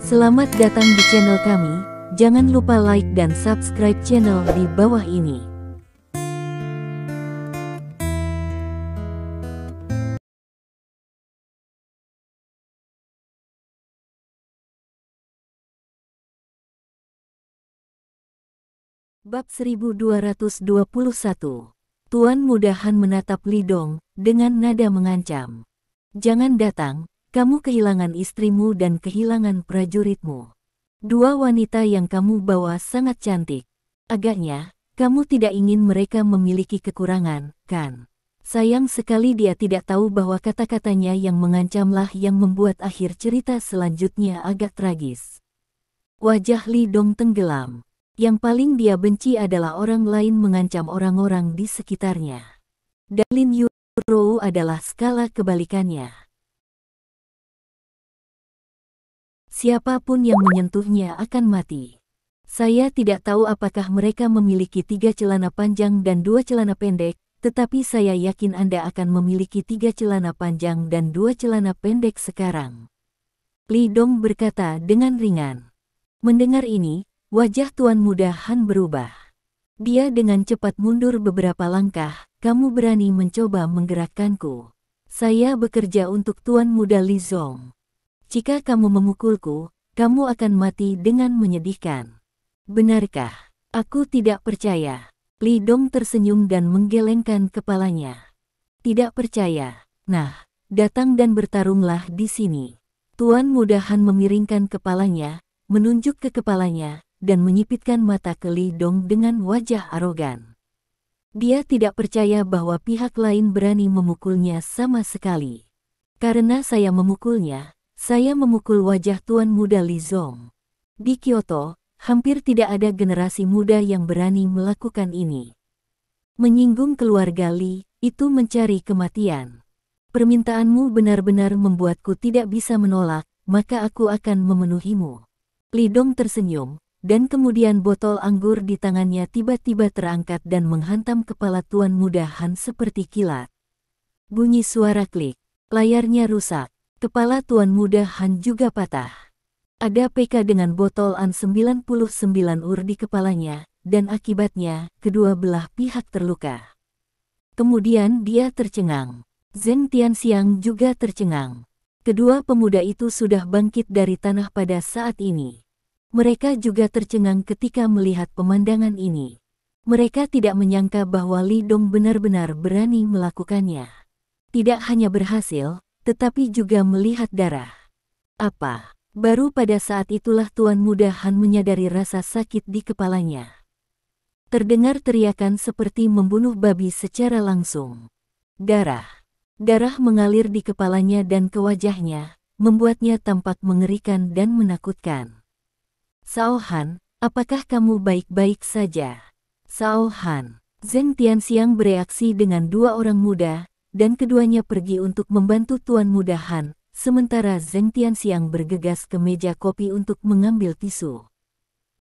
Selamat datang di channel kami, jangan lupa like dan subscribe channel di bawah ini. Bab 1221. Tuan Muda Han menatap Li Dong dengan nada mengancam. Jangan datang, kamu kehilangan istrimu dan kehilangan prajuritmu. Dua wanita yang kamu bawa sangat cantik. Agaknya, kamu tidak ingin mereka memiliki kekurangan, kan? Sayang sekali dia tidak tahu bahwa kata-katanya yang mengancamlah yang membuat akhir cerita selanjutnya agak tragis. Wajah Li Dong tenggelam. Yang paling dia benci adalah orang lain mengancam orang-orang di sekitarnya. Dan Lin Yurou adalah skala kebalikannya. Siapapun yang menyentuhnya akan mati. Saya tidak tahu apakah mereka memiliki 3 celana panjang dan 2 celana pendek, tetapi saya yakin Anda akan memiliki 3 celana panjang dan 2 celana pendek sekarang. Li Dong berkata dengan ringan. Mendengar ini, wajah Tuan Muda Han berubah. Dia dengan cepat mundur beberapa langkah. Kamu berani mencoba menggerakkanku. Saya bekerja untuk Tuan Muda Li Zong. Jika kamu memukulku, kamu akan mati dengan menyedihkan. Benarkah? Aku tidak percaya. Li Dong tersenyum dan menggelengkan kepalanya. Tidak percaya. Nah, datang dan bertarunglah di sini. Tuan Muda Han memiringkan kepalanya, menunjuk ke kepalanya, dan menyipitkan mata ke Li Dong dengan wajah arogan. Dia tidak percaya bahwa pihak lain berani memukulnya sama sekali. Karena saya memukulnya, saya memukul wajah Tuan Muda Li Zong. Di Kyoto, hampir tidak ada generasi muda yang berani melakukan ini. Menyinggung keluarga Li, itu mencari kematian. Permintaanmu benar-benar membuatku tidak bisa menolak, maka aku akan memenuhimu. Li Dong tersenyum. Dan kemudian botol anggur di tangannya tiba-tiba terangkat dan menghantam kepala Tuan Muda Han seperti kilat. Bunyi suara klik. Layarnya rusak. Kepala Tuan Muda Han juga patah. Ada PK dengan botol an 99 ur di kepalanya, dan akibatnya, kedua belah pihak terluka. Kemudian dia tercengang. Zheng Tianxiang juga tercengang. Kedua pemuda itu sudah bangkit dari tanah pada saat ini. Mereka juga tercengang ketika melihat pemandangan ini. Mereka tidak menyangka bahwa Li Dong benar-benar berani melakukannya. Tidak hanya berhasil, tetapi juga melihat darah. Apa? Baru pada saat itulah Tuan Muda Han menyadari rasa sakit di kepalanya. Terdengar teriakan seperti membunuh babi secara langsung. Darah. Darah mengalir di kepalanya dan ke wajahnya, membuatnya tampak mengerikan dan menakutkan. Sao Han, apakah kamu baik-baik saja? Sao Han. Zheng Tianxiang bereaksi dengan dua orang muda, dan keduanya pergi untuk membantu Tuan Muda Han, sementara Zheng Tianxiang bergegas ke meja kopi untuk mengambil tisu.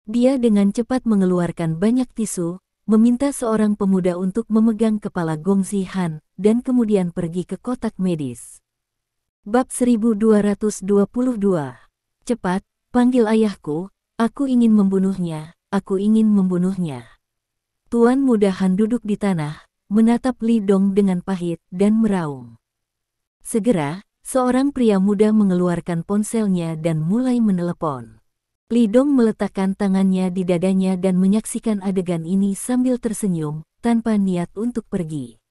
Dia dengan cepat mengeluarkan banyak tisu, meminta seorang pemuda untuk memegang kepala Gongzi Han, dan kemudian pergi ke kotak medis. Bab 1222. Cepat, panggil ayahku. Aku ingin membunuhnya, aku ingin membunuhnya. Tuan Muda Han duduk di tanah, menatap Li Dong dengan pahit dan meraung. Segera, seorang pria muda mengeluarkan ponselnya dan mulai menelepon. Li Dong meletakkan tangannya di dadanya dan menyaksikan adegan ini sambil tersenyum, tanpa niat untuk pergi.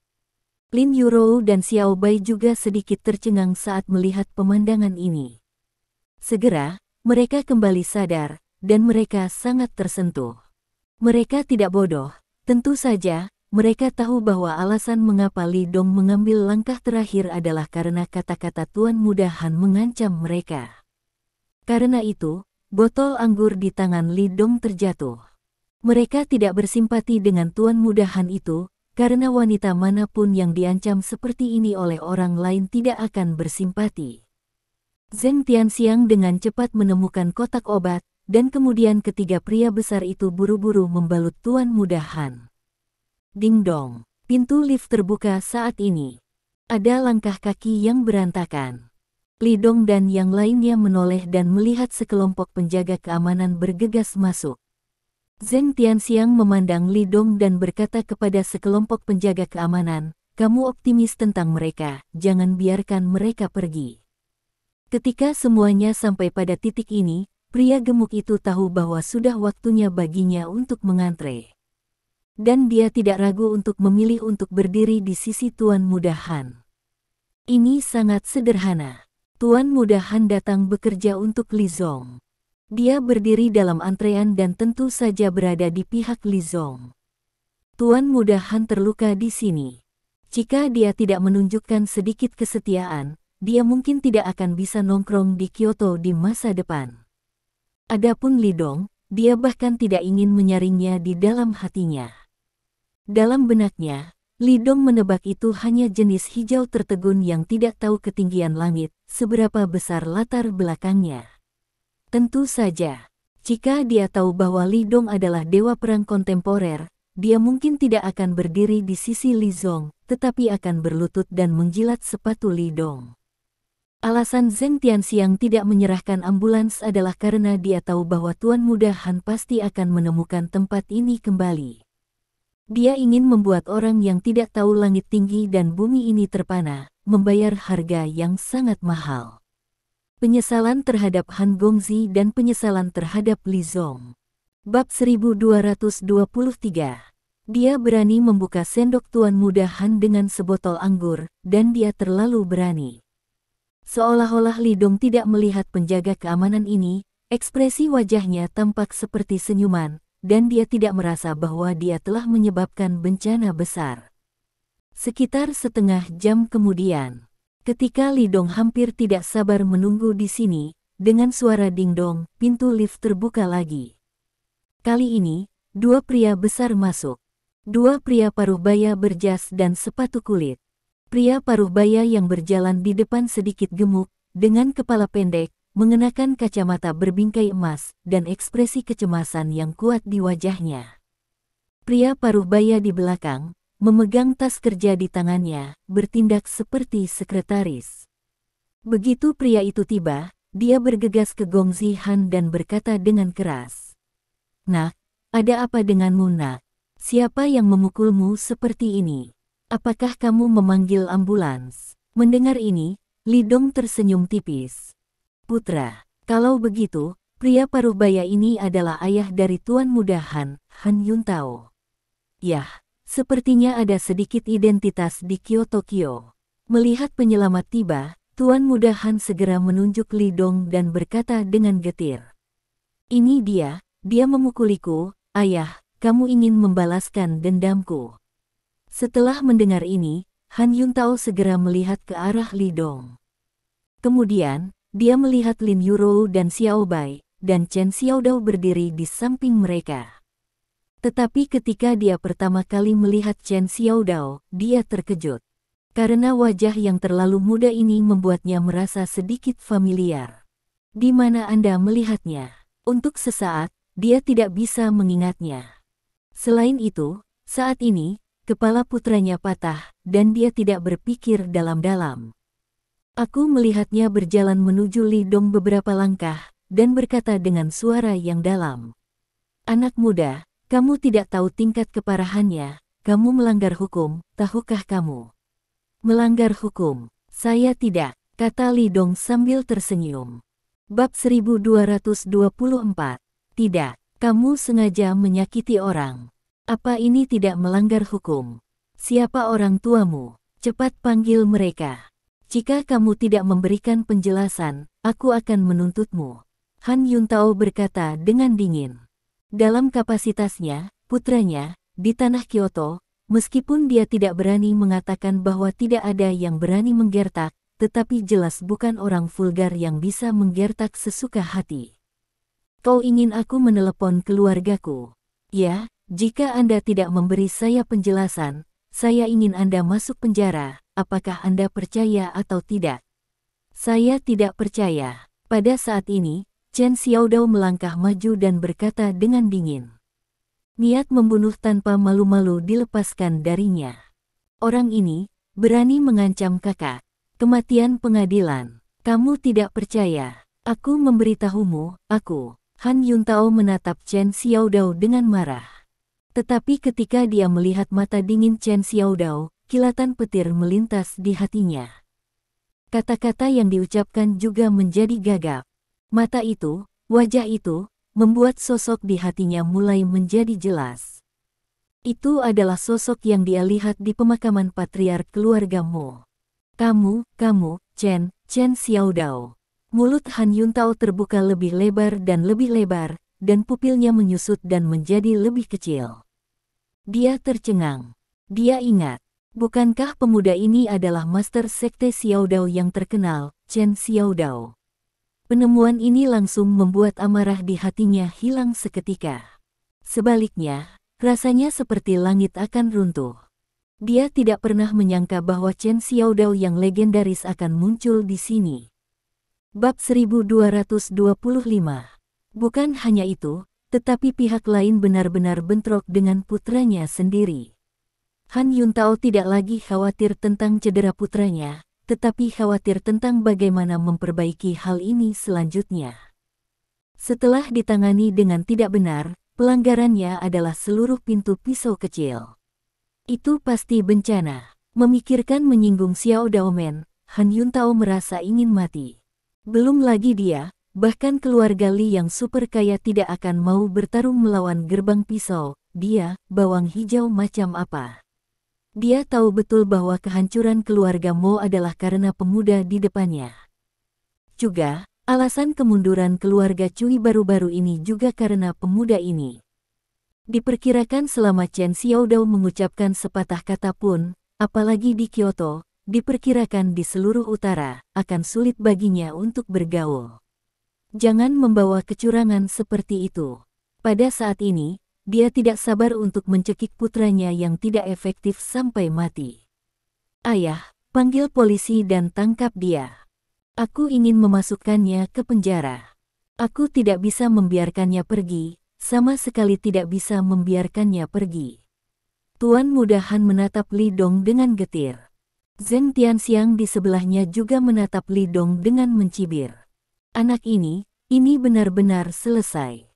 Lin Yurou dan Xiao Bai juga sedikit tercengang saat melihat pemandangan ini. Segera, mereka kembali sadar, dan mereka sangat tersentuh. Mereka tidak bodoh, tentu saja, mereka tahu bahwa alasan mengapa Li Dong mengambil langkah terakhir adalah karena kata-kata Tuan Muda Han mengancam mereka. Karena itu, botol anggur di tangan Li Dong terjatuh. Mereka tidak bersimpati dengan Tuan Muda Han itu, karena wanita manapun yang diancam seperti ini oleh orang lain tidak akan bersimpati. Zheng Tianxiang dengan cepat menemukan kotak obat, dan kemudian ketiga pria besar itu buru-buru membalut Tuan Muda Han. Ding dong, pintu lift terbuka saat ini. Ada langkah kaki yang berantakan. Li Dong dan yang lainnya menoleh dan melihat sekelompok penjaga keamanan bergegas masuk. Zheng Tianxiang memandang Li Dong dan berkata kepada sekelompok penjaga keamanan, "Kamu optimis tentang mereka, jangan biarkan mereka pergi." Ketika semuanya sampai pada titik ini, pria gemuk itu tahu bahwa sudah waktunya baginya untuk mengantre. Dan dia tidak ragu untuk memilih untuk berdiri di sisi Tuan Muda Han. Ini sangat sederhana. Tuan Muda Han datang bekerja untuk Li Zong. Dia berdiri dalam antrean dan tentu saja berada di pihak Li Zong. Tuan Muda Han terluka di sini. Jika dia tidak menunjukkan sedikit kesetiaan, dia mungkin tidak akan bisa nongkrong di Kyoto di masa depan. Adapun Li Dong, dia bahkan tidak ingin menyaringnya di dalam hatinya. Dalam benaknya, Li Dong menebak itu hanya jenis hijau tertegun yang tidak tahu ketinggian langit, seberapa besar latar belakangnya. Tentu saja, jika dia tahu bahwa Li Dong adalah dewa perang kontemporer, dia mungkin tidak akan berdiri di sisi Li Zong, tetapi akan berlutut dan menjilat sepatu Li Dong. Alasan Zheng Tianxiang tidak menyerahkan ambulans adalah karena dia tahu bahwa Tuan Muda Han pasti akan menemukan tempat ini kembali. Dia ingin membuat orang yang tidak tahu langit tinggi dan bumi ini terpana, membayar harga yang sangat mahal. Penyesalan terhadap Han Gongzi dan penyesalan terhadap Li Zong. Bab 1223. Dia berani membuka sendok Tuan Muda Han dengan sebotol anggur, dan dia terlalu berani. Seolah-olah Li Dong tidak melihat penjaga keamanan ini, ekspresi wajahnya tampak seperti senyuman, dan dia tidak merasa bahwa dia telah menyebabkan bencana besar. Sekitar setengah jam kemudian, ketika Li Dong hampir tidak sabar menunggu di sini, dengan suara ding-dong, pintu lift terbuka lagi. Kali ini, dua pria besar masuk. Dua pria paruh baya berjas dan sepatu kulit. Pria paruh baya yang berjalan di depan sedikit gemuk, dengan kepala pendek, mengenakan kacamata berbingkai emas, dan ekspresi kecemasan yang kuat di wajahnya. Pria paruh baya di belakang, memegang tas kerja di tangannya, bertindak seperti sekretaris. Begitu pria itu tiba, dia bergegas ke Gongzi Han dan berkata dengan keras, "Nak, ada apa denganmu nak? Siapa yang memukulmu seperti ini? Apakah kamu memanggil ambulans?" Mendengar ini, Li Dong tersenyum tipis. "Putra, kalau begitu, pria paruh baya ini adalah ayah dari Tuan Muda Han, Han Yuntao." "Yah, sepertinya ada sedikit identitas di Kyoto." Melihat penyelamat tiba, Tuan Muda Han segera menunjuk Li Dong dan berkata dengan getir, "Ini dia memukuliku, ayah, kamu ingin membalaskan dendamku." Setelah mendengar ini, Han Yuntao segera melihat ke arah Li Dong. Kemudian, dia melihat Lin Yurou dan Xiao Bai, dan Chen Xiaodao berdiri di samping mereka. Tetapi ketika dia pertama kali melihat Chen Xiaodao, dia terkejut. Karena wajah yang terlalu muda ini membuatnya merasa sedikit familiar. "Di mana Anda melihatnya?" Untuk sesaat, dia tidak bisa mengingatnya. Selain itu, saat ini, kepala putranya patah, dan dia tidak berpikir dalam-dalam. "Aku melihatnya berjalan menuju Li Dong beberapa langkah, dan berkata dengan suara yang dalam, 'Anak muda, kamu tidak tahu tingkat keparahannya, kamu melanggar hukum, tahukah kamu?' 'Melanggar hukum? Saya tidak,' kata Li Dong sambil tersenyum. Bab 1224. Tidak, kamu sengaja menyakiti orang. Apa ini tidak melanggar hukum? Siapa orang tuamu? Cepat panggil mereka. Jika kamu tidak memberikan penjelasan, aku akan menuntutmu." Han Yuntao berkata dengan dingin. Dalam kapasitasnya, putranya, di tanah Kyoto, meskipun dia tidak berani mengatakan bahwa tidak ada yang berani menggertak, tetapi jelas bukan orang vulgar yang bisa menggertak sesuka hati. "Kau ingin aku menelepon keluargaku? Ya, jika Anda tidak memberi saya penjelasan, saya ingin Anda masuk penjara. Apakah Anda percaya atau tidak?" "Saya tidak percaya." Pada saat ini, Chen Xiaodao melangkah maju dan berkata dengan dingin. Niat membunuh tanpa malu-malu dilepaskan darinya. Orang ini berani mengancam kakak. Kematian pengadilan. Kamu tidak percaya. Aku memberitahumu, aku. Han Yuntao menatap Chen Xiaodao dengan marah. Tetapi ketika dia melihat mata dingin Chen Xiaodao, kilatan petir melintas di hatinya. Kata-kata yang diucapkan juga menjadi gagap. Mata itu, wajah itu, membuat sosok di hatinya mulai menjadi jelas. Itu adalah sosok yang dia lihat di pemakaman patriark keluarga Mo. Kamu, Chen Xiaodao. Mulut Han Yuntao terbuka lebih lebar, dan pupilnya menyusut dan menjadi lebih kecil. Dia tercengang. Dia ingat, bukankah pemuda ini adalah master sekte Xiaodao yang terkenal, Chen Xiaodao? Penemuan ini langsung membuat amarah di hatinya hilang seketika. Sebaliknya, rasanya seperti langit akan runtuh. Dia tidak pernah menyangka bahwa Chen Xiaodao yang legendaris akan muncul di sini. Bab 1225. Bukan hanya itu, tetapi pihak lain benar-benar bentrok dengan putranya sendiri. Han Yuntao tidak lagi khawatir tentang cedera putranya, tetapi khawatir tentang bagaimana memperbaiki hal ini selanjutnya. Setelah ditangani dengan tidak benar, pelanggarannya adalah seluruh pintu pisau kecil. Itu pasti bencana. Memikirkan menyinggung Xiao Daomen, Han Yuntao merasa ingin mati. Belum lagi dia, bahkan keluarga Li yang super kaya tidak akan mau bertarung melawan gerbang pisau. Dia, bawang hijau macam apa? Dia tahu betul bahwa kehancuran keluarga Mo adalah karena pemuda di depannya. Juga, alasan kemunduran keluarga Cui baru-baru ini juga karena pemuda ini. Diperkirakan selama Chen Xiaodao mengucapkan sepatah kata pun, apalagi di Kyoto, diperkirakan di seluruh utara, akan sulit baginya untuk bergaul. Jangan membawa kecurangan seperti itu. Pada saat ini, dia tidak sabar untuk mencekik putranya yang tidak efektif sampai mati. Ayah, panggil polisi dan tangkap dia. Aku ingin memasukkannya ke penjara. Aku tidak bisa membiarkannya pergi, sama sekali tidak bisa membiarkannya pergi. Tuan Muda Han menatap Li Dong dengan getir. Zheng Tianxiang di sebelahnya juga menatap Li Dong dengan mencibir. Anak ini benar-benar selesai.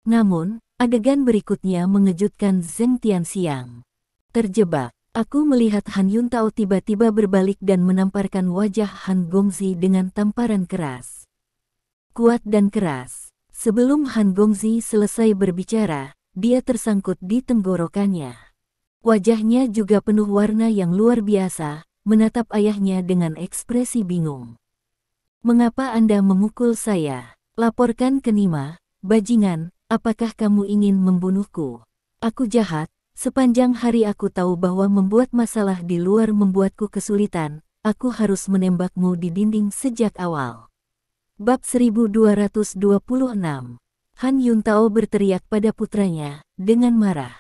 Namun, adegan berikutnya mengejutkan Zheng Tianxiang. Terjebak, aku melihat Han Yuntao tiba-tiba berbalik dan menamparkan wajah Han Gongzi dengan tamparan keras. Kuat dan keras. Sebelum Han Gongzi selesai berbicara, dia tersangkut di tenggorokannya. Wajahnya juga penuh warna yang luar biasa, menatap ayahnya dengan ekspresi bingung. Mengapa Anda memukul saya? Laporkan ke Nima, bajingan, apakah kamu ingin membunuhku? Aku jahat, sepanjang hari aku tahu bahwa membuat masalah di luar membuatku kesulitan, aku harus menembakmu di dinding sejak awal. Bab 1226. Han Yuntao berteriak pada putranya, dengan marah.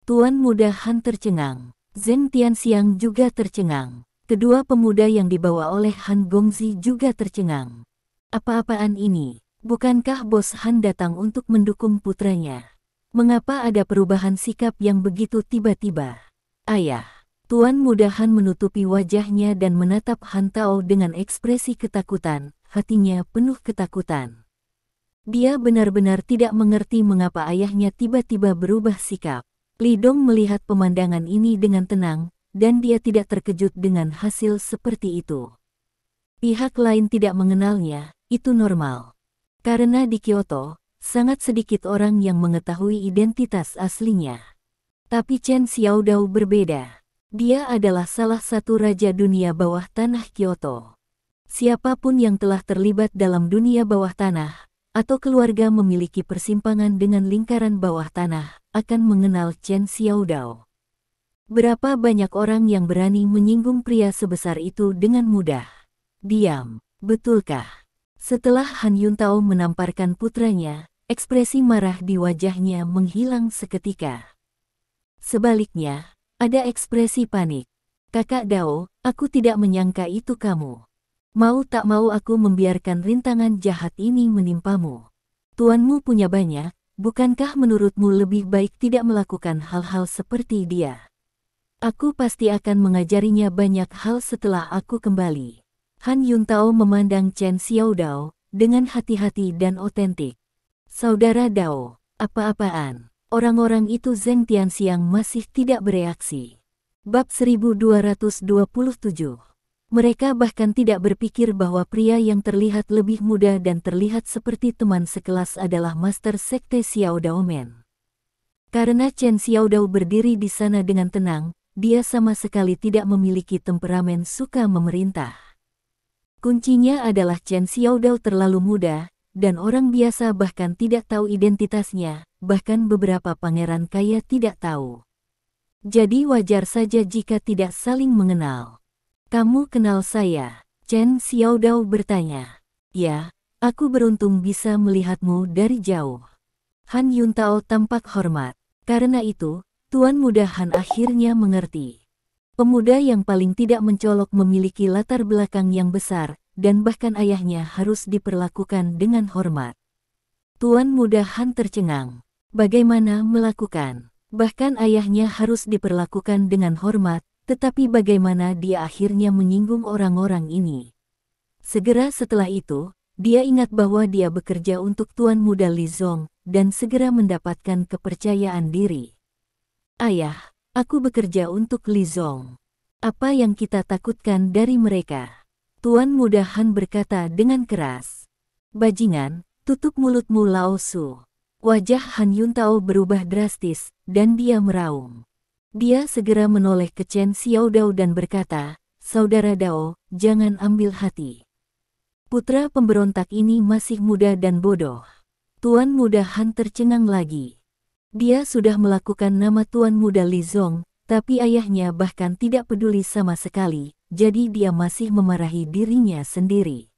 Tuan Muda Han tercengang. Zheng Tianxiang juga tercengang. Kedua pemuda yang dibawa oleh Han Gongzi juga tercengang. Apa-apaan ini? Bukankah bos Han datang untuk mendukung putranya? Mengapa ada perubahan sikap yang begitu tiba-tiba? Ayah. Tuan Muda Han menutupi wajahnya dan menatap Han Tao dengan ekspresi ketakutan, hatinya penuh ketakutan. Dia benar-benar tidak mengerti mengapa ayahnya tiba-tiba berubah sikap. Li Dong melihat pemandangan ini dengan tenang, dan dia tidak terkejut dengan hasil seperti itu. Pihak lain tidak mengenalnya, itu normal. Karena di Kyoto, sangat sedikit orang yang mengetahui identitas aslinya. Tapi Chen Xiaodao berbeda. Dia adalah salah satu raja dunia bawah tanah Kyoto. Siapapun yang telah terlibat dalam dunia bawah tanah, atau keluarga memiliki persimpangan dengan lingkaran bawah tanah, akan mengenal Chen Xiaodao. Berapa banyak orang yang berani menyinggung pria sebesar itu dengan mudah? Diam, betulkah? Setelah Han Yuntao menamparkan putranya, ekspresi marah di wajahnya menghilang seketika. Sebaliknya, ada ekspresi panik. Kakak Dao, aku tidak menyangka itu kamu. Mau tak mau aku membiarkan rintangan jahat ini menimpamu. Tuanmu punya banyak, bukankah menurutmu lebih baik tidak melakukan hal-hal seperti dia? Aku pasti akan mengajarinya banyak hal setelah aku kembali. Han Yuntao memandang Chen Xiaodao dengan hati-hati dan otentik. Saudara Dao, apa-apaan? Orang-orang itu Zheng Tianxiang masih tidak bereaksi. Bab 1227. Mereka bahkan tidak berpikir bahwa pria yang terlihat lebih muda dan terlihat seperti teman sekelas adalah Master Sekte Xiao Daomen. Karena Chen Xiaodao berdiri di sana dengan tenang, dia sama sekali tidak memiliki temperamen suka memerintah. Kuncinya adalah Chen Xiaodao terlalu muda, dan orang biasa bahkan tidak tahu identitasnya, bahkan beberapa pangeran kaya tidak tahu. Jadi wajar saja jika tidak saling mengenal. Kamu kenal saya? Chen Xiaodao bertanya. Ya, aku beruntung bisa melihatmu dari jauh. Han Yuntao tampak hormat. Karena itu, Tuan Muda Han akhirnya mengerti. Pemuda yang paling tidak mencolok memiliki latar belakang yang besar, dan bahkan ayahnya harus diperlakukan dengan hormat. Tuan Muda Han tercengang. Bagaimana melakukan? Bahkan ayahnya harus diperlakukan dengan hormat, tetapi bagaimana dia akhirnya menyinggung orang-orang ini? Segera setelah itu, dia ingat bahwa dia bekerja untuk Tuan Muda Li Zong, dan segera mendapatkan kepercayaan diri. Ayah, aku bekerja untuk Li Zong. Apa yang kita takutkan dari mereka? Tuan Muda Han berkata dengan keras. Bajingan, tutup mulutmu Lao Su. Wajah Han Yuntao berubah drastis, dan dia meraung. Dia segera menoleh ke Chen Xiaodao dan berkata, Saudara Dao, jangan ambil hati. Putra pemberontak ini masih muda dan bodoh. Tuan Muda Han tercengang lagi. Dia sudah melakukan nama Tuan Muda Li Zong, tapi ayahnya bahkan tidak peduli sama sekali, jadi dia masih memarahi dirinya sendiri.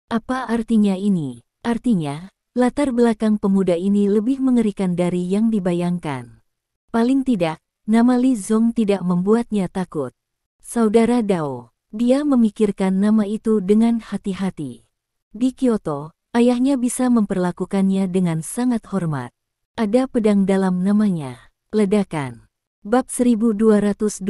Apa artinya ini? Artinya, latar belakang pemuda ini lebih mengerikan dari yang dibayangkan. Paling tidak, nama Li Zong tidak membuatnya takut. Saudara Dao, dia memikirkan nama itu dengan hati-hati. Di Kyoto, ayahnya bisa memperlakukannya dengan sangat hormat. Ada pedang dalam namanya. Ledakan. Bab 1228.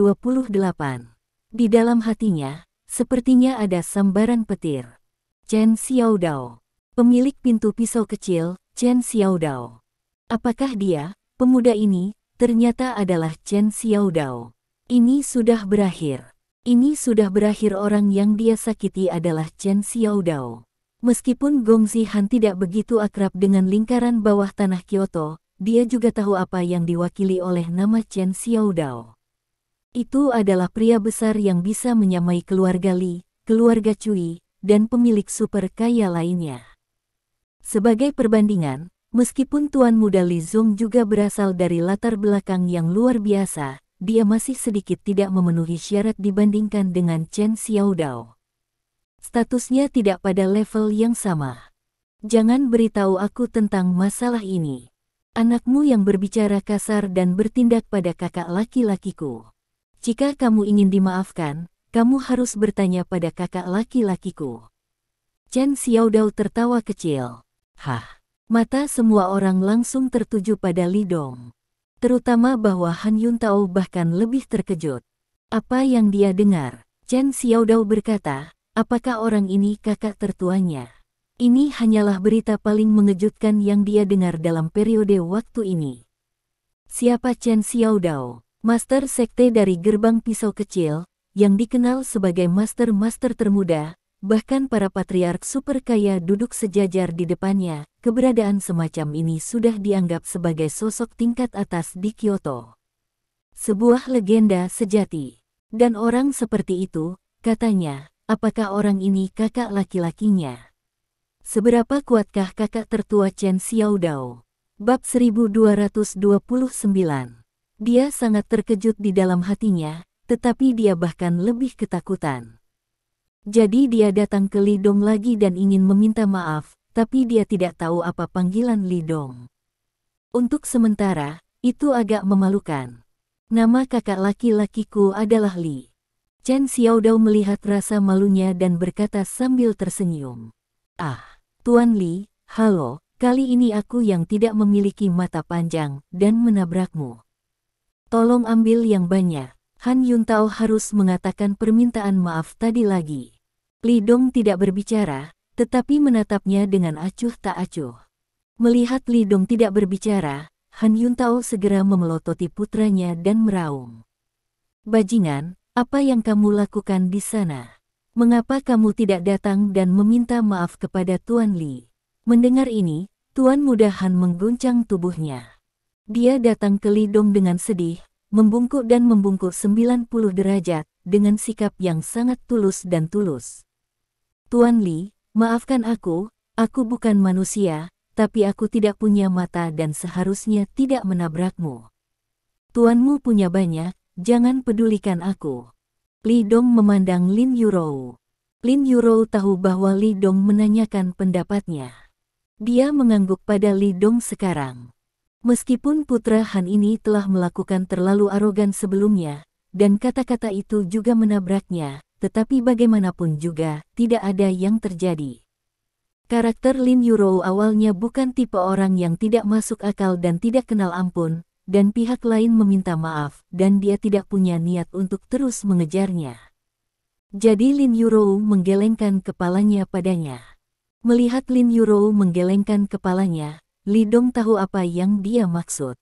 Di dalam hatinya, sepertinya ada sambaran petir. Chen Xiaodao. Pemilik pintu pisau kecil, Chen Xiaodao. Apakah dia, pemuda ini, ternyata adalah Chen Xiaodao. Ini sudah berakhir. Ini sudah berakhir. Orang yang dia sakiti adalah Chen Xiaodao. Meskipun Gong Zihan tidak begitu akrab dengan lingkaran bawah tanah Kyoto, dia juga tahu apa yang diwakili oleh nama Chen Xiaodao. Itu adalah pria besar yang bisa menyamai keluarga Li, keluarga Cui, dan pemilik super kaya lainnya. Sebagai perbandingan, meskipun Tuan Muda Li Zong juga berasal dari latar belakang yang luar biasa, dia masih sedikit tidak memenuhi syarat dibandingkan dengan Chen Xiaodao. Statusnya tidak pada level yang sama. Jangan beritahu aku tentang masalah ini. Anakmu yang berbicara kasar dan bertindak pada kakak laki-lakiku. Jika kamu ingin dimaafkan, kamu harus bertanya pada kakak laki-lakiku. Chen Xiaodao tertawa kecil. Hah, mata semua orang langsung tertuju pada Li Dong. Terutama bahwa Han Yuntao bahkan lebih terkejut. Apa yang dia dengar? Chen Xiaodao berkata, apakah orang ini kakak tertuanya? Ini hanyalah berita paling mengejutkan yang dia dengar dalam periode waktu ini. Siapa Chen Xiaodao? Master sekte dari gerbang pisau kecil, yang dikenal sebagai master-master termuda, bahkan para patriark super kaya duduk sejajar di depannya. Keberadaan semacam ini sudah dianggap sebagai sosok tingkat atas di Kyoto. Sebuah legenda sejati. Dan orang seperti itu, katanya, apakah orang ini kakak laki-lakinya? Seberapa kuatkah kakak tertua Chen Xiaodao? Bab 1229. Dia sangat terkejut di dalam hatinya, tetapi dia bahkan lebih ketakutan. Jadi dia datang ke Li Dong lagi dan ingin meminta maaf, tapi dia tidak tahu apa panggilan Li Dong. Untuk sementara, itu agak memalukan. Nama kakak laki-lakiku adalah Li. Chen Xiaodao melihat rasa malunya dan berkata sambil tersenyum. Ah, Tuan Li, halo, kali ini aku yang tidak memiliki mata panjang dan menabrakmu. Tolong ambil yang banyak. Han Yuntao harus mengatakan permintaan maaf tadi lagi. Li Dong tidak berbicara, tetapi menatapnya dengan acuh tak acuh. Melihat Li Dong tidak berbicara, Han Yuntao segera memelototi putranya dan meraung. Bajingan, apa yang kamu lakukan di sana? Mengapa kamu tidak datang dan meminta maaf kepada Tuan Li? Mendengar ini, Tuan Muda Han mengguncang tubuhnya. Dia datang ke Li Dong dengan sedih, membungkuk dan membungkuk 90 derajat, dengan sikap yang sangat tulus dan tulus. Tuan Li, maafkan aku bukan manusia, tapi aku tidak punya mata dan seharusnya tidak menabrakmu. Tuanmu punya banyak, jangan pedulikan aku. Li Dong memandang Lin Yurou. Lin Yurou tahu bahwa Li Dong menanyakan pendapatnya. Dia mengangguk pada Li Dong sekarang. Meskipun putra Han ini telah melakukan terlalu arogan sebelumnya, dan kata-kata itu juga menabraknya, tetapi bagaimanapun juga, tidak ada yang terjadi. Karakter Lin Yurou awalnya bukan tipe orang yang tidak masuk akal dan tidak kenal ampun, dan pihak lain meminta maaf, dan dia tidak punya niat untuk terus mengejarnya. Jadi Lin Yurou menggelengkan kepalanya padanya. Melihat Lin Yurou menggelengkan kepalanya, Li Dong tahu apa yang dia maksud.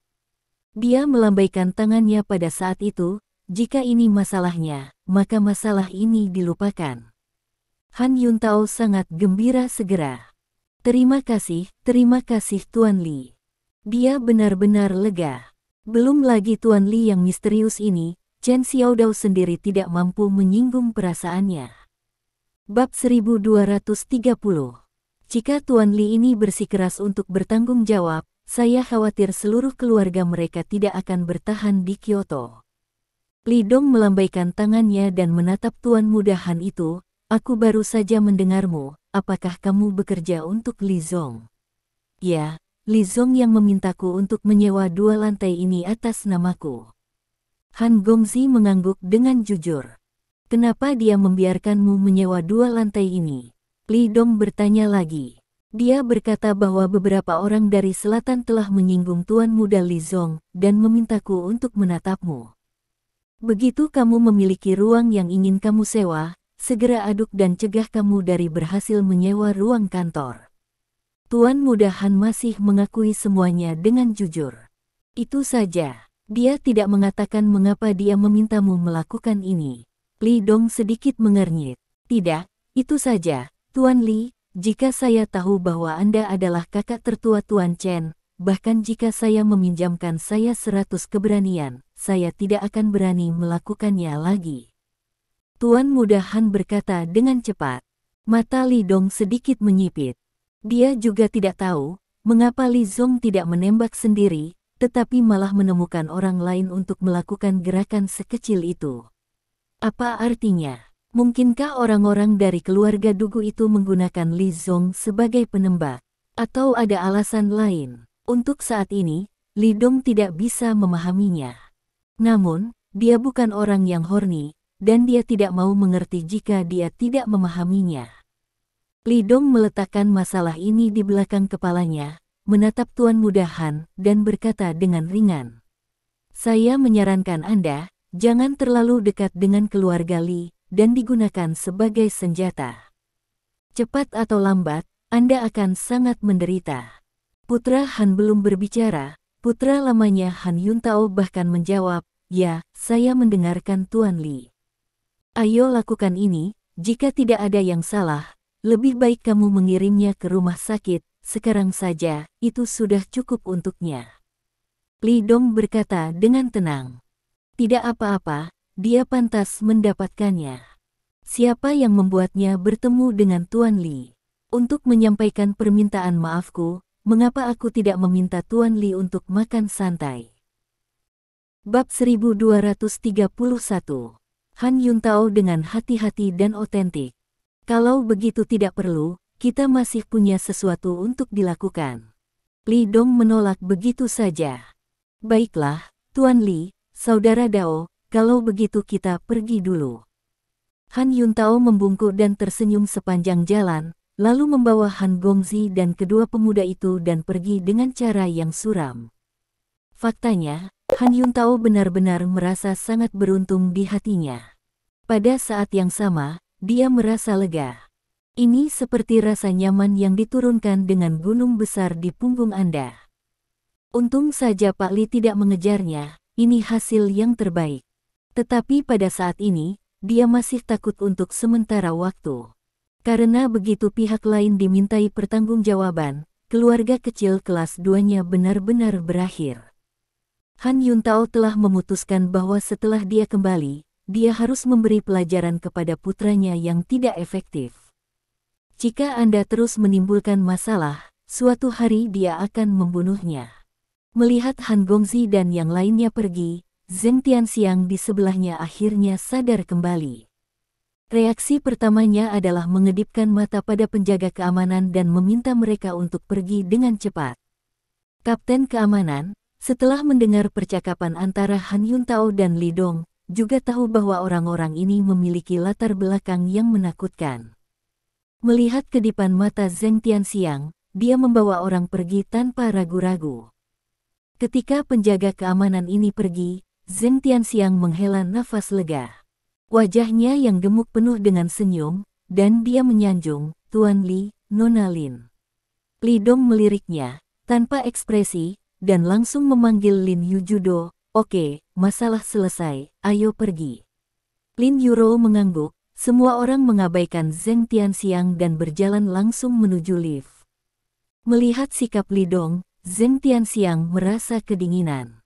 Dia melambaikan tangannya pada saat itu, jika ini masalahnya, maka masalah ini dilupakan. Han Yuntao sangat gembira segera. Terima kasih Tuan Li. Dia benar-benar lega. Belum lagi Tuan Li yang misterius ini, Chen Xiaodao sendiri tidak mampu menyinggung perasaannya. Bab 1230. Jika Tuan Li ini bersikeras untuk bertanggung jawab, saya khawatir seluruh keluarga mereka tidak akan bertahan di Kyoto. Li Dong melambaikan tangannya dan menatap Tuan Muda Han itu. Aku baru saja mendengarmu, apakah kamu bekerja untuk Li Zong? Ya, Li Zong yang memintaku untuk menyewa 2 lantai ini atas namaku. Han Gongzi mengangguk dengan jujur. Kenapa dia membiarkanmu menyewa 2 lantai ini? Li Dong bertanya lagi. Dia berkata bahwa beberapa orang dari selatan telah menyinggung Tuan Muda Li Zong dan memintaku untuk menatapmu. Begitu kamu memiliki ruang yang ingin kamu sewa, segera aduk dan cegah kamu dari berhasil menyewa ruang kantor. Tuan Muda Han masih mengakui semuanya dengan jujur. Itu saja. Dia tidak mengatakan mengapa dia memintamu melakukan ini. Li Dong sedikit mengernyit. Tidak, itu saja, Tuan Li, jika saya tahu bahwa Anda adalah kakak tertua Tuan Chen, bahkan jika saya meminjamkan saya 100 keberanian, saya tidak akan berani melakukannya lagi. Tuan Muda Han berkata dengan cepat. Mata Li Dong sedikit menyipit. Dia juga tidak tahu, mengapa Li Zong tidak menembak sendiri, tetapi malah menemukan orang lain untuk melakukan gerakan sekecil itu. Apa artinya? Mungkinkah orang-orang dari keluarga Dugu itu menggunakan Li Zong sebagai penembak? Atau ada alasan lain? Untuk saat ini, Li Dong tidak bisa memahaminya. Namun, dia bukan orang yang horny, dan dia tidak mau mengerti jika dia tidak memahaminya. Li Dong meletakkan masalah ini di belakang kepalanya, menatap Tuan Muda Han, dan berkata dengan ringan. Saya menyarankan Anda, jangan terlalu dekat dengan keluarga Li, dan digunakan sebagai senjata. Cepat atau lambat, Anda akan sangat menderita. Putra Han belum berbicara, putra lamanya Han Yuntao bahkan menjawab, ya, saya mendengarkan Tuan Li. Ayo lakukan ini, jika tidak ada yang salah, lebih baik kamu mengirimnya ke rumah sakit, sekarang saja, itu sudah cukup untuknya. Li Dong berkata dengan tenang. Tidak apa-apa, dia pantas mendapatkannya. Siapa yang membuatnya bertemu dengan Tuan Li? Untuk menyampaikan permintaan maafku, mengapa aku tidak meminta Tuan Li untuk makan santai? Bab 1231. Han Yuntao dengan hati-hati dan otentik. Kalau begitu tidak perlu, kita masih punya sesuatu untuk dilakukan. Li Dong menolak begitu saja. Baiklah, Tuan Li, Saudara Dao, kalau begitu kita pergi dulu. Han Yuntao membungkuk dan tersenyum sepanjang jalan, lalu membawa Han Gongzi dan kedua pemuda itu dan pergi dengan cara yang suram. Faktanya, Han Yuntao benar-benar merasa sangat beruntung di hatinya. Pada saat yang sama, dia merasa lega. Ini seperti rasa nyaman yang diturunkan dengan gunung besar di punggung Anda. Untung saja Pak Li tidak mengejarnya, ini hasil yang terbaik. Tetapi pada saat ini, dia masih takut untuk sementara waktu. Karena begitu pihak lain dimintai pertanggungjawaban, keluarga kecil kelas 2-nya benar-benar berakhir. Han Yuntao telah memutuskan bahwa setelah dia kembali, dia harus memberi pelajaran kepada putranya yang tidak efektif. Jika Anda terus menimbulkan masalah, suatu hari dia akan membunuhnya. Melihat Han Gongzi dan yang lainnya pergi, Zheng Tianxiang di sebelahnya akhirnya sadar kembali. Reaksi pertamanya adalah mengedipkan mata pada penjaga keamanan dan meminta mereka untuk pergi dengan cepat. Kapten keamanan, setelah mendengar percakapan antara Han Yuntao dan Li Dong, juga tahu bahwa orang-orang ini memiliki latar belakang yang menakutkan. Melihat kedipan mata Zheng Tianxiang, dia membawa orang pergi tanpa ragu-ragu. Ketika penjaga keamanan ini pergi, Zheng Tianxiang menghela nafas lega. Wajahnya yang gemuk penuh dengan senyum, dan dia menyanjung, "Tuan Li, Nona Lin." Li Dong meliriknya, tanpa ekspresi, dan langsung memanggil Lin Yujudo. "Oke, masalah selesai, ayo pergi." Lin Yuro mengangguk, semua orang mengabaikan Zheng Tianxiang dan berjalan langsung menuju lift. Melihat sikap Li Dong, Zheng Tianxiang merasa kedinginan.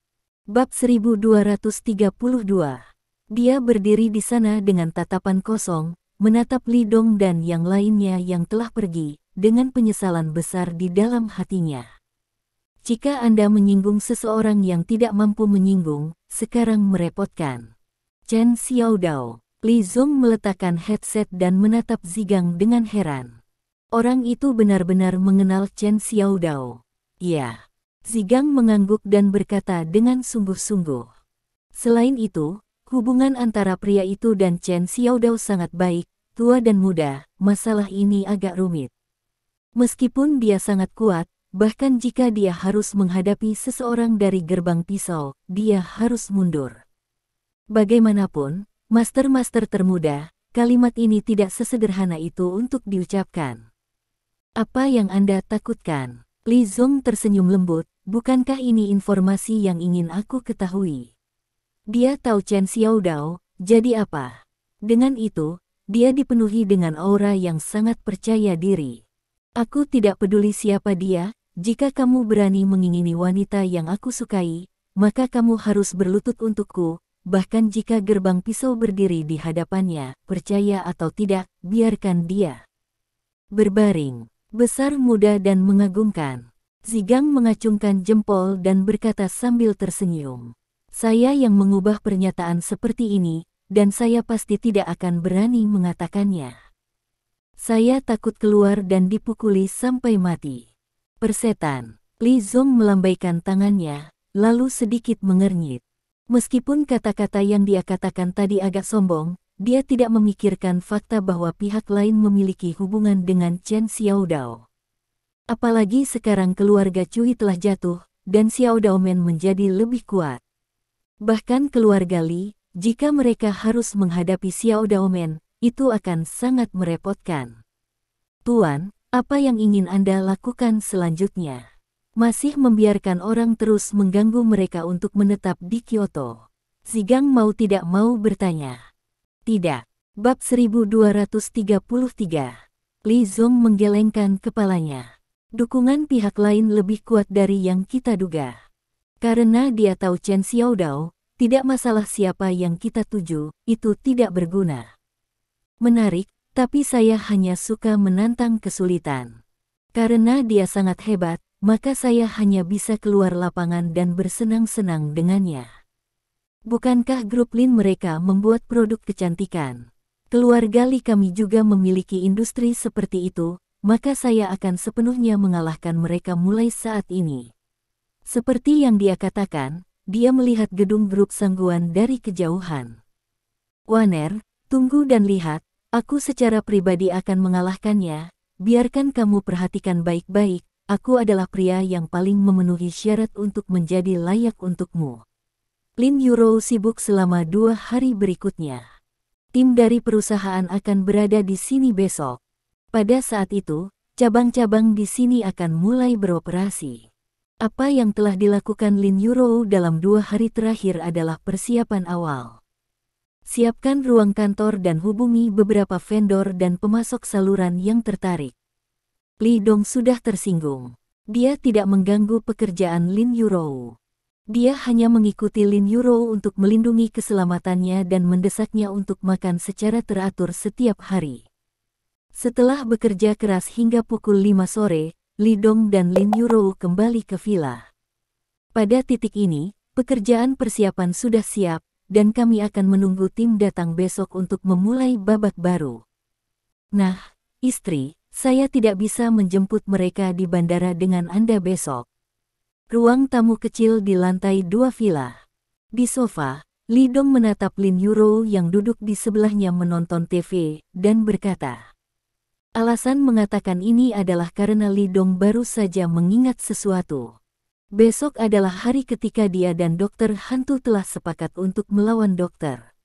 Bab 1232. Dia berdiri di sana dengan tatapan kosong, menatap Li Dong dan yang lainnya yang telah pergi, dengan penyesalan besar di dalam hatinya. Jika Anda menyinggung seseorang yang tidak mampu menyinggung, sekarang merepotkan. Chen Xiaodao. Li Zong meletakkan headset dan menatap Zigang dengan heran. Orang itu benar-benar mengenal Chen Xiaodao. Ya. Zigang mengangguk dan berkata dengan sungguh-sungguh. Selain itu, hubungan antara pria itu dan Chen Xiaodao sangat baik, tua dan muda, masalah ini agak rumit. Meskipun dia sangat kuat, bahkan jika dia harus menghadapi seseorang dari gerbang pisau, dia harus mundur. Bagaimanapun, master-master termuda, kalimat ini tidak sesederhana itu untuk diucapkan. Apa yang Anda takutkan? Li Zong tersenyum lembut, bukankah ini informasi yang ingin aku ketahui? Dia tahu Chen Xiaodao, jadi apa? Dengan itu, dia dipenuhi dengan aura yang sangat percaya diri. Aku tidak peduli siapa dia, jika kamu berani mengingini wanita yang aku sukai, maka kamu harus berlutut untukku, bahkan jika gerbang pisau berdiri di hadapannya, percaya atau tidak, biarkan dia berbaring, besar, muda dan mengagumkan. Zigang mengacungkan jempol dan berkata sambil tersenyum. Saya yang mengubah pernyataan seperti ini, dan saya pasti tidak akan berani mengatakannya. Saya takut keluar dan dipukuli sampai mati. Persetan. Li Zong melambaikan tangannya, lalu sedikit mengernyit. Meskipun kata-kata yang dia katakan tadi agak sombong, dia tidak memikirkan fakta bahwa pihak lain memiliki hubungan dengan Chen Xiaodao. Apalagi sekarang keluarga Cui telah jatuh, dan Xiaodao Men menjadi lebih kuat. Bahkan keluarga Li, jika mereka harus menghadapi Xiaodao Men, itu akan sangat merepotkan. Tuan, apa yang ingin Anda lakukan selanjutnya? Masih membiarkan orang terus mengganggu mereka untuk menetap di Kyoto? Zigang mau tidak mau bertanya. Tidak. Bab 1233. Li Zong menggelengkan kepalanya. Dukungan pihak lain lebih kuat dari yang kita duga. Karena dia tahu Chen Xiaodao, tidak masalah siapa yang kita tuju, itu tidak berguna. Menarik, tapi saya hanya suka menantang kesulitan. Karena dia sangat hebat, maka saya hanya bisa keluar lapangan dan bersenang-senang dengannya. Bukankah grup Lin mereka membuat produk kecantikan? Keluarga Li kami juga memiliki industri seperti itu, maka saya akan sepenuhnya mengalahkan mereka mulai saat ini. Seperti yang dia katakan, dia melihat gedung grup Sangguan dari kejauhan. Waner, tunggu dan lihat, aku secara pribadi akan mengalahkannya, biarkan kamu perhatikan baik-baik, aku adalah pria yang paling memenuhi syarat untuk menjadi layak untukmu. Lin Yuro sibuk selama 2 hari berikutnya. Tim dari perusahaan akan berada di sini besok. Pada saat itu, cabang-cabang di sini akan mulai beroperasi. Apa yang telah dilakukan Lin Yurou dalam 2 hari terakhir adalah persiapan awal. Siapkan ruang kantor dan hubungi beberapa vendor dan pemasok saluran yang tertarik. Li Dong sudah tersinggung. Dia tidak mengganggu pekerjaan Lin Yurou. Dia hanya mengikuti Lin Yurou untuk melindungi keselamatannya dan mendesaknya untuk makan secara teratur setiap hari. Setelah bekerja keras hingga pukul 5 sore, Li Dong dan Lin Yurou kembali ke villa. Pada titik ini, pekerjaan persiapan sudah siap, dan kami akan menunggu tim datang besok untuk memulai babak baru. Nah, istri, saya tidak bisa menjemput mereka di bandara dengan Anda besok. Ruang tamu kecil di lantai 2 villa. Di sofa, Li Dong menatap Lin Yurou yang duduk di sebelahnya menonton TV, dan berkata, alasan mengatakan ini adalah karena Li Dong baru saja mengingat sesuatu. Besok adalah hari ketika dia dan dokter hantu telah sepakat untuk melawan dokter.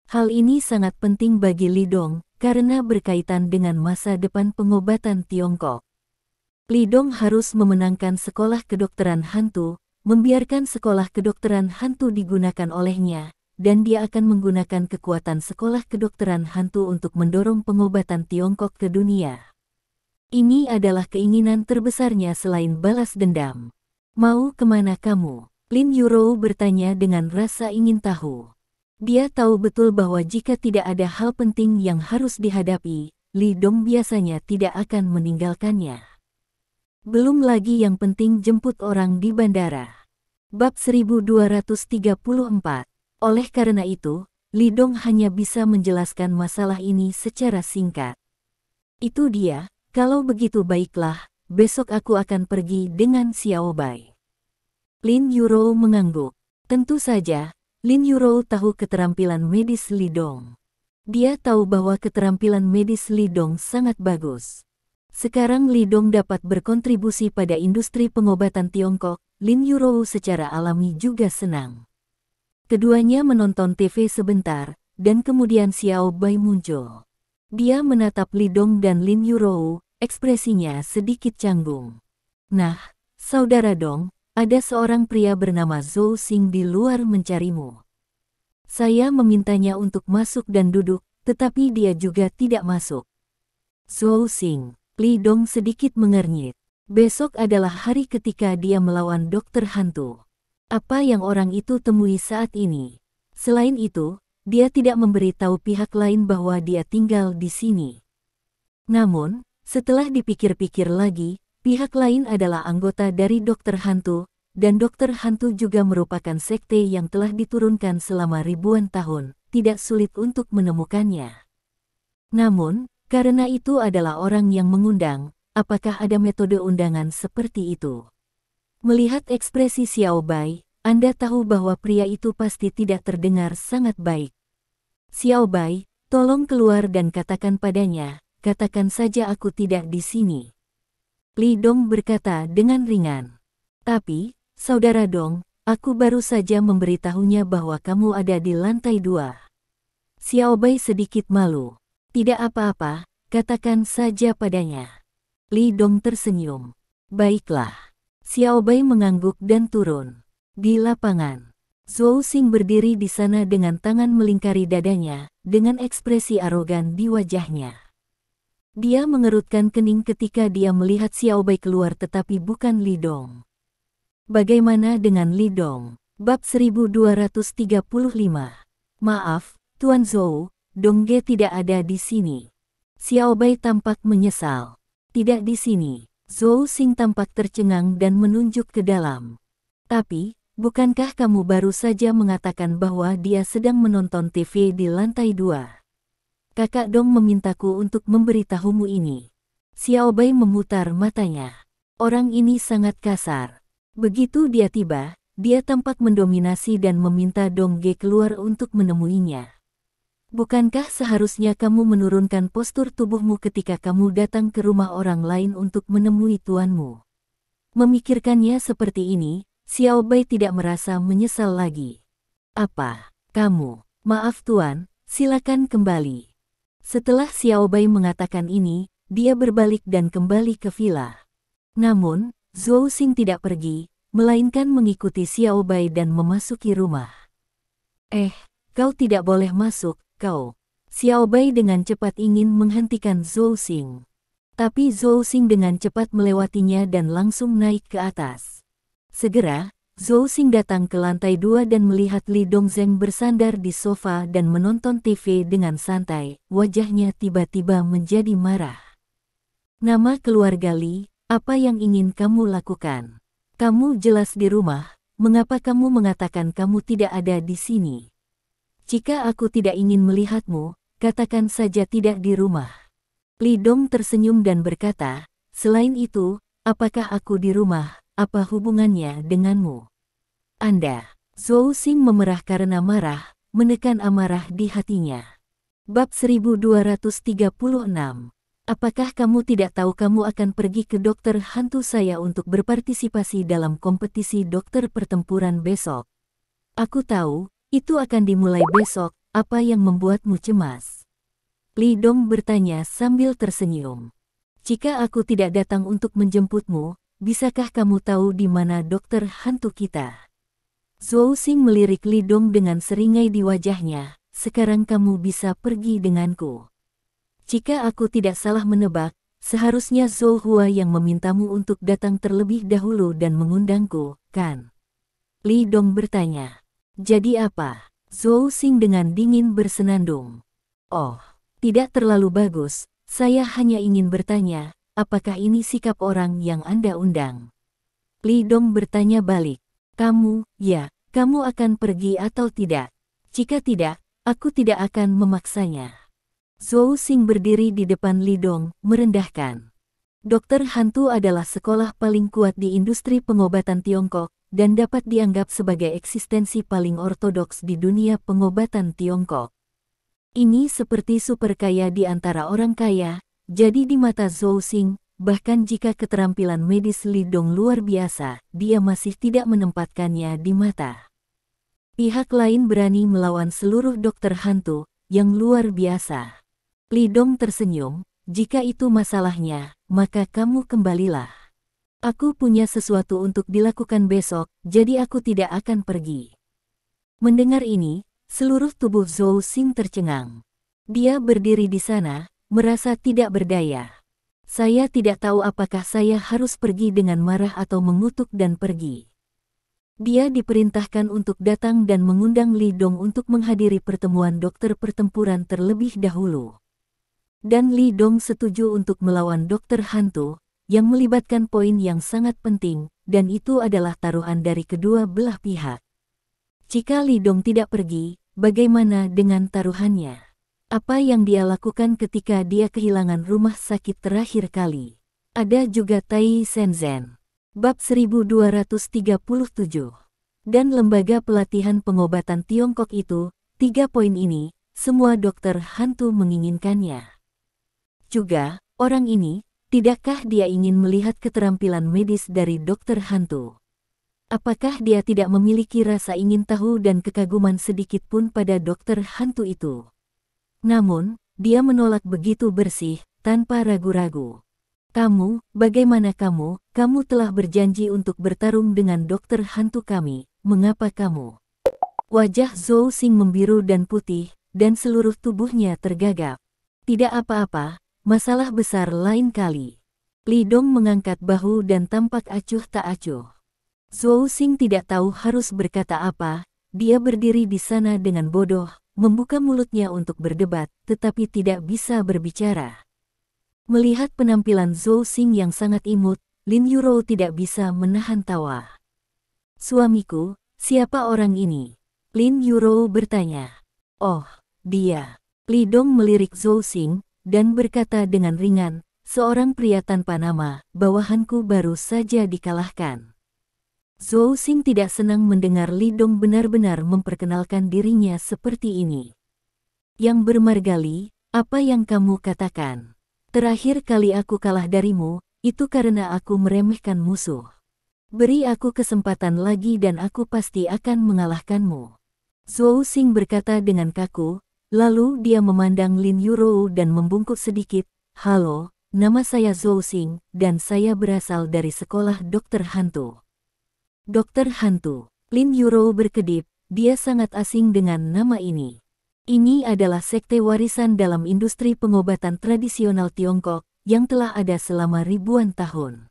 Hal ini sangat penting bagi Li Dong, karena berkaitan dengan masa depan pengobatan Tiongkok. Li Dong harus memenangkan sekolah kedokteran hantu, membiarkan sekolah kedokteran hantu digunakan olehnya, dan dia akan menggunakan kekuatan sekolah kedokteran hantu untuk mendorong pengobatan Tiongkok ke dunia. Ini adalah keinginan terbesarnya selain balas dendam. Mau kemana kamu? Lin Yurou bertanya dengan rasa ingin tahu. Dia tahu betul bahwa jika tidak ada hal penting yang harus dihadapi, Li Dong biasanya tidak akan meninggalkannya. Belum lagi yang penting jemput orang di bandara. Bab 1234. Oleh karena itu, Li Dong hanya bisa menjelaskan masalah ini secara singkat. Itu dia, kalau begitu baiklah, besok aku akan pergi dengan Xiao Bai. Lin Yurou mengangguk. Tentu saja, Lin Yurou tahu keterampilan medis Li Dong. Dia tahu bahwa keterampilan medis Li Dong sangat bagus. Sekarang Li Dong dapat berkontribusi pada industri pengobatan Tiongkok. Lin Yurou secara alami juga senang. Keduanya menonton TV sebentar, dan kemudian Xiao Bai muncul. Dia menatap Li Dong dan Lin Yurou, ekspresinya sedikit canggung. Nah, saudara Dong, ada seorang pria bernama Zhou Xing di luar mencarimu. Saya memintanya untuk masuk dan duduk, tetapi dia juga tidak masuk. Zhou Xing. Li Dong sedikit mengernyit. Besok adalah hari ketika dia melawan dokter hantu. Apa yang orang itu temui saat ini? Selain itu, dia tidak memberitahu pihak lain bahwa dia tinggal di sini. Namun, setelah dipikir-pikir lagi, pihak lain adalah anggota dari dokter hantu, dan dokter hantu juga merupakan sekte yang telah diturunkan selama ribuan tahun, tidak sulit untuk menemukannya. Namun, karena itu adalah orang yang mengundang, apakah ada metode undangan seperti itu? Melihat ekspresi Xiao Bai, Anda tahu bahwa pria itu pasti tidak terdengar sangat baik. Xiao Bai, tolong keluar dan katakan padanya, katakan saja aku tidak di sini. Li Dong berkata dengan ringan. Tapi, saudara Dong, aku baru saja memberitahunya bahwa kamu ada di lantai 2. Xiao Bai sedikit malu. Tidak apa-apa, katakan saja padanya. Li Dong tersenyum. Baiklah. Xiao Bai mengangguk dan turun. Di lapangan, Zhou Xing berdiri di sana dengan tangan melingkari dadanya, dengan ekspresi arogan di wajahnya. Dia mengerutkan kening ketika dia melihat Xiao Bai keluar tetapi bukan Li Dong. Bagaimana dengan Li Dong? Bab 1235. Maaf, Tuan Zhou, Dongge tidak ada di sini. Xiao Bai tampak menyesal. Tidak di sini. Zhou Xing tampak tercengang dan menunjuk ke dalam. Tapi, bukankah kamu baru saja mengatakan bahwa dia sedang menonton TV di lantai 2? Kakak Dong memintaku untuk memberitahumu ini. Xiao Bai memutar matanya. Orang ini sangat kasar. Begitu dia tiba, dia tampak mendominasi dan meminta Dongge keluar untuk menemuinya. Bukankah seharusnya kamu menurunkan postur tubuhmu ketika kamu datang ke rumah orang lain untuk menemui tuanmu? Memikirkannya seperti ini, Xiao Bai tidak merasa menyesal lagi. Apa? Kamu? Maaf tuan, Silakan kembali. Setelah Xiao Bai mengatakan ini, dia berbalik dan kembali ke villa. Namun, Zhou Xing tidak pergi, melainkan mengikuti Xiao Bai dan memasuki rumah. Kau tidak boleh masuk, kau. Xiao Bai dengan cepat ingin menghentikan Zhou Xing. Tapi Zhou Xing dengan cepat melewatinya dan langsung naik ke atas. Segera, Zhou Xing datang ke lantai 2 dan melihat Li Dongzheng bersandar di sofa dan menonton TV dengan santai. Wajahnya tiba-tiba menjadi marah. Nama keluarga Li, apa yang ingin kamu lakukan? Kamu jelas di rumah, mengapa kamu mengatakan kamu tidak ada di sini? Jika aku tidak ingin melihatmu, katakan saja tidak di rumah. Li Dong tersenyum dan berkata, selain itu, apakah aku di rumah, apa hubungannya denganmu? Anda. Zhou Xing memerah karena marah, menekan amarah di hatinya. Bab 1236. Apakah kamu tidak tahu kamu akan pergi ke dokter hantu saya untuk berpartisipasi dalam kompetisi dokter pertempuran besok? Aku tahu, itu akan dimulai besok, apa yang membuatmu cemas? Li Dong bertanya sambil tersenyum. Jika aku tidak datang untuk menjemputmu, bisakah kamu tahu di mana dokter hantu kita? Zhou Xing melirik Li Dong dengan seringai di wajahnya, sekarang kamu bisa pergi denganku. Jika aku tidak salah menebak, seharusnya Zhou Hua yang memintamu untuk datang terlebih dahulu dan mengundangku, kan? Li Dong bertanya. Jadi apa? Zhou Xing dengan dingin bersenandung. Oh, tidak terlalu bagus, saya hanya ingin bertanya, apakah ini sikap orang yang Anda undang? Li Dong bertanya balik. Kamu, ya, kamu akan pergi atau tidak? Jika tidak, aku tidak akan memaksanya. Zhou Xing berdiri di depan Li Dong, merendahkan. Dokter hantu adalah sekolah paling kuat di industri pengobatan Tiongkok, dan dapat dianggap sebagai eksistensi paling ortodoks di dunia pengobatan Tiongkok. Ini seperti super kaya di antara orang kaya, jadi di mata Zhou Xing, bahkan jika keterampilan medis Li Dong luar biasa, dia masih tidak menempatkannya di mata. Pihak lain berani melawan seluruh dokter hantu, yang luar biasa. Li Dong tersenyum, jika itu masalahnya, maka kamu kembalilah. Aku punya sesuatu untuk dilakukan besok, jadi aku tidak akan pergi. Mendengar ini, seluruh tubuh Zhou Xing tercengang. Dia berdiri di sana, merasa tidak berdaya. Saya tidak tahu apakah saya harus pergi dengan marah atau mengutuk dan pergi. Dia diperintahkan untuk datang dan mengundang Li Dong untuk menghadiri pertemuan dokter pertempuran terlebih dahulu. Dan Li Dong setuju untuk melawan dokter hantu, yang melibatkan poin yang sangat penting, dan itu adalah taruhan dari kedua belah pihak. Jika Li Dong tidak pergi, bagaimana dengan taruhannya? Apa yang dia lakukan ketika dia kehilangan rumah sakit terakhir kali? Ada juga Tai Shenzhen. Bab 1237. Dan lembaga pelatihan pengobatan Tiongkok itu, 3 poin ini, semua dokter hantu menginginkannya. Juga, orang ini, tidakkah dia ingin melihat keterampilan medis dari dokter hantu? Apakah dia tidak memiliki rasa ingin tahu dan kekaguman sedikit pun pada dokter hantu itu? Namun, dia menolak begitu bersih, tanpa ragu-ragu. Kamu, bagaimana kamu? Kamu telah berjanji untuk bertarung dengan dokter hantu kami, mengapa kamu? Wajah Zhou Xing membiru dan putih, dan seluruh tubuhnya tergagap. Tidak apa-apa, masalah besar lain kali. Li Dong mengangkat bahu dan tampak acuh tak acuh. Zhou Xing tidak tahu harus berkata apa, dia berdiri di sana dengan bodoh, membuka mulutnya untuk berdebat, tetapi tidak bisa berbicara. Melihat penampilan Zhou Xing yang sangat imut, Lin Yuro tidak bisa menahan tawa. Suamiku, siapa orang ini? Lin Yuro bertanya. Oh, dia. Li Dong melirik Zhou Xing, dan berkata dengan ringan, seorang pria tanpa nama, bawahanku baru saja dikalahkan. Zhou Xing tidak senang mendengar Li Dong benar-benar memperkenalkan dirinya seperti ini. Yang bermargali, apa yang kamu katakan? Terakhir kali aku kalah darimu, itu karena aku meremehkan musuh. Beri aku kesempatan lagi dan aku pasti akan mengalahkanmu. Zhou Xing berkata dengan kaku, Lalu dia memandang Lin Yurou dan membungkuk sedikit. Halo, nama saya Zhou Xing, dan saya berasal dari sekolah dokter hantu. Dokter hantu. Lin Yurou berkedip, dia sangat asing dengan nama ini. Ini adalah sekte warisan dalam industri pengobatan tradisional Tiongkok, yang telah ada selama ribuan tahun.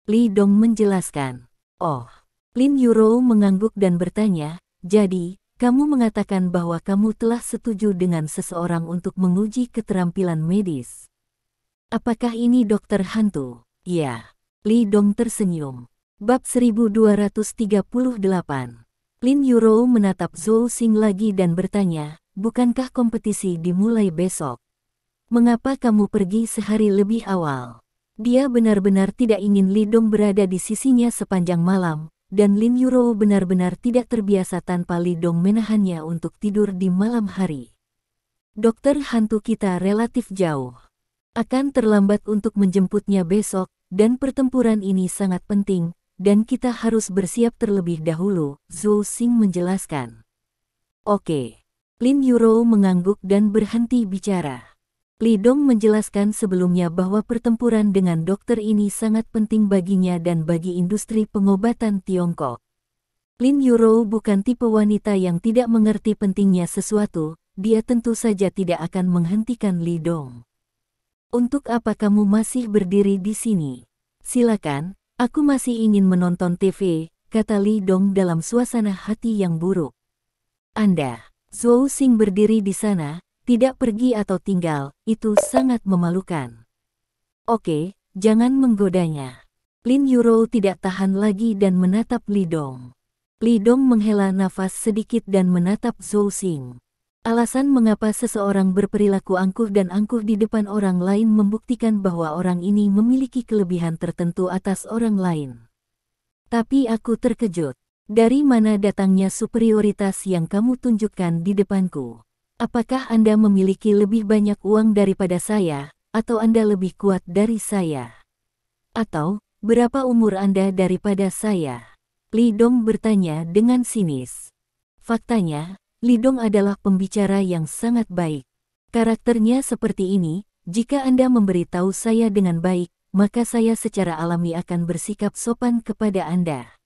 Li Dong menjelaskan. Oh. Lin Yurou mengangguk dan bertanya, jadi, kamu mengatakan bahwa kamu telah setuju dengan seseorang untuk menguji keterampilan medis. Apakah ini dokter hantu? Ya. Li Dong tersenyum. Bab 1238. Lin Yurou menatap Zhou Xing lagi dan bertanya, bukankah kompetisi dimulai besok? Mengapa kamu pergi sehari lebih awal? Dia benar-benar tidak ingin Li Dong berada di sisinya sepanjang malam, dan Lin Yurou benar-benar tidak terbiasa tanpa Li Dong menahannya untuk tidur di malam hari. Dokter hantu kita relatif jauh. Akan terlambat untuk menjemputnya besok, dan pertempuran ini sangat penting, dan kita harus bersiap terlebih dahulu, Zhou Xing menjelaskan. Oke. Lin Yurou mengangguk dan berhenti bicara. Li Dong menjelaskan sebelumnya bahwa pertempuran dengan dokter ini sangat penting baginya dan bagi industri pengobatan Tiongkok. Lin Yurou bukan tipe wanita yang tidak mengerti pentingnya sesuatu, dia tentu saja tidak akan menghentikan Li Dong. Untuk apa kamu masih berdiri di sini? Silakan, aku masih ingin menonton TV, kata Li Dong dalam suasana hati yang buruk. Anda, Zhou Xing berdiri di sana, tidak pergi atau tinggal, itu sangat memalukan. Oke, jangan menggodanya. Lin Yurou tidak tahan lagi dan menatap Li Dong. Li Dong menghela nafas sedikit dan menatap Zhou Xing. Alasan mengapa seseorang berperilaku angkuh dan angkuh di depan orang lain membuktikan bahwa orang ini memiliki kelebihan tertentu atas orang lain. Tapi aku terkejut. Dari mana datangnya superioritas yang kamu tunjukkan di depanku? Apakah Anda memiliki lebih banyak uang daripada saya, atau Anda lebih kuat dari saya? Atau, berapa umur Anda daripada saya? Li Dong bertanya dengan sinis. Faktanya, Li Dong adalah pembicara yang sangat baik. Karakternya seperti ini, jika Anda memberitahu saya dengan baik, maka saya secara alami akan bersikap sopan kepada Anda.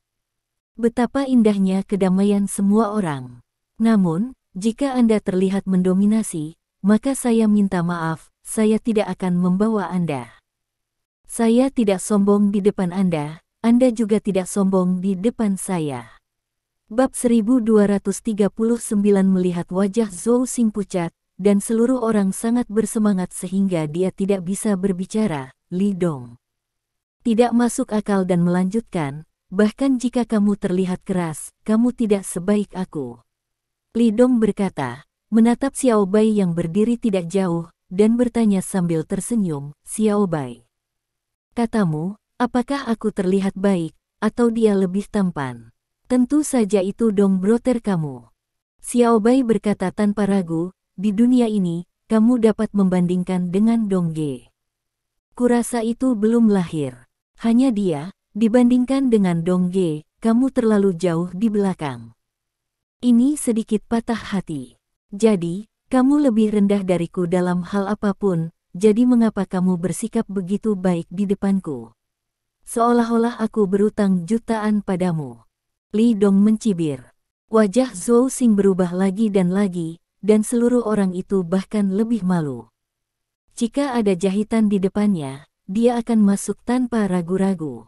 Betapa indahnya kedamaian semua orang. Namun, jika Anda terlihat mendominasi, maka saya minta maaf, saya tidak akan membawa Anda. Saya tidak sombong di depan Anda juga tidak sombong di depan saya. Bab 1239 melihat wajah Zhou Xing pucat, dan seluruh orang sangat bersemangat sehingga dia tidak bisa berbicara, Li Dong tidak masuk akal dan melanjutkan, bahkan jika kamu terlihat keras, kamu tidak sebaik aku. Li Dong berkata, menatap Xiao Bai yang berdiri tidak jauh, dan bertanya sambil tersenyum, Xiao Bai. Katamu, apakah aku terlihat baik, atau dia lebih tampan? Tentu saja itu Dong Broter kamu. Xiao Bai berkata tanpa ragu, di dunia ini, kamu dapat membandingkan dengan Dong Ge. Kurasa itu belum lahir. Hanya dia, dibandingkan dengan Dong Ge, kamu terlalu jauh di belakang. Ini sedikit patah hati. Jadi, kamu lebih rendah dariku dalam hal apapun, jadi mengapa kamu bersikap begitu baik di depanku? Seolah-olah aku berutang jutaan padamu. Li Dong mencibir. Wajah Zhou Xing berubah lagi, dan seluruh orang itu bahkan lebih malu. Jika ada jahitan di depannya, dia akan masuk tanpa ragu-ragu.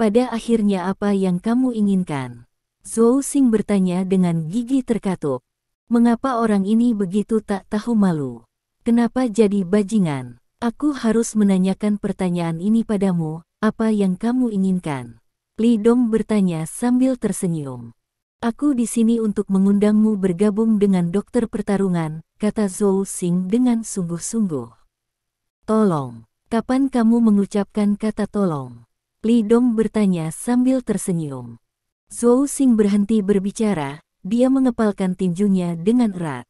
Pada akhirnya apa yang kamu inginkan? Zhou Xing bertanya dengan gigi terkatup. Mengapa orang ini begitu tak tahu malu? Kenapa jadi bajingan? Aku harus menanyakan pertanyaan ini padamu, apa yang kamu inginkan? Li Dong bertanya sambil tersenyum. Aku di sini untuk mengundangmu bergabung dengan dokter pertarungan, kata Zhou Xing dengan sungguh-sungguh. Tolong, kapan kamu mengucapkan kata tolong? Li Dong bertanya sambil tersenyum. Zhou Xing berhenti berbicara, dia mengepalkan tinjunya dengan erat.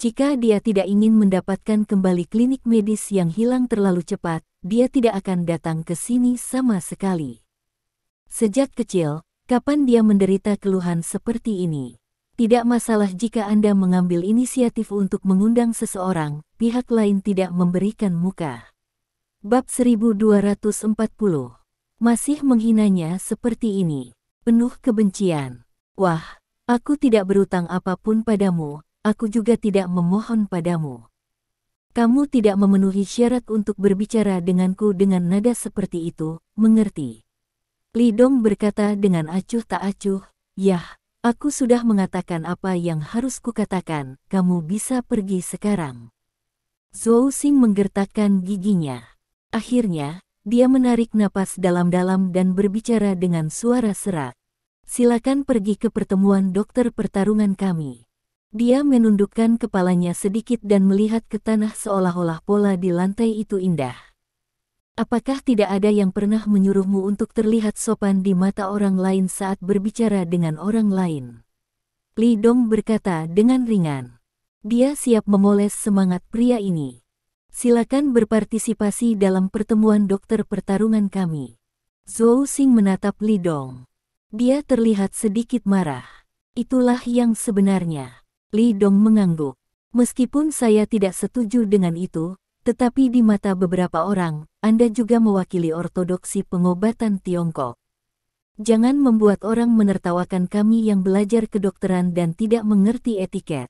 Jika dia tidak ingin mendapatkan kembali klinik medis yang hilang terlalu cepat, dia tidak akan datang ke sini sama sekali. Sejak kecil, kapan dia menderita keluhan seperti ini? Tidak masalah jika Anda mengambil inisiatif untuk mengundang seseorang, pihak lain tidak memberikan muka. Bab 1240. Masih menghinanya seperti ini. Penuh kebencian. Wah, aku tidak berutang apapun padamu, aku juga tidak memohon padamu. Kamu tidak memenuhi syarat untuk berbicara denganku dengan nada seperti itu, mengerti? Li Dong berkata dengan acuh tak acuh, "Yah, aku sudah mengatakan apa yang harus kukatakan, kamu bisa pergi sekarang." Zhou Xing menggertakkan giginya. Akhirnya, dia menarik napas dalam-dalam dan berbicara dengan suara serak. "Silakan pergi ke pertemuan dokter pertarungan kami." Dia menundukkan kepalanya sedikit dan melihat ke tanah seolah-olah pola di lantai itu indah. "Apakah tidak ada yang pernah menyuruhmu untuk terlihat sopan di mata orang lain saat berbicara dengan orang lain?" Li Dong berkata dengan ringan. Dia siap memoles semangat pria ini. "Silakan berpartisipasi dalam pertemuan dokter pertarungan kami." Zhou Xing menatap Li Dong. Dia terlihat sedikit marah. "Itulah yang sebenarnya." Li Dong mengangguk. "Meskipun saya tidak setuju dengan itu, tetapi di mata beberapa orang, Anda juga mewakili ortodoksi pengobatan Tiongkok. Jangan membuat orang menertawakan kami yang belajar kedokteran dan tidak mengerti etiket.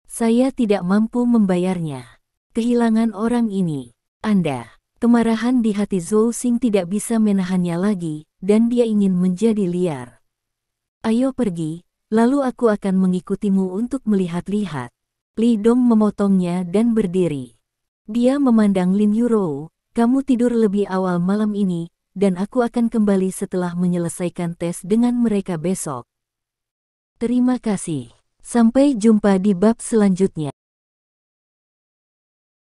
Saya tidak mampu membayarnya. Kehilangan orang ini, Anda." Kemarahan di hati Zhou Xing tidak bisa menahannya lagi, dan dia ingin menjadi liar. "Ayo pergi, lalu aku akan mengikutimu untuk melihat-lihat." Li Dong memotongnya dan berdiri. Dia memandang Lin Yurou, "Kamu tidur lebih awal malam ini, dan aku akan kembali setelah menyelesaikan tes dengan mereka besok." Terima kasih. Sampai jumpa di bab selanjutnya.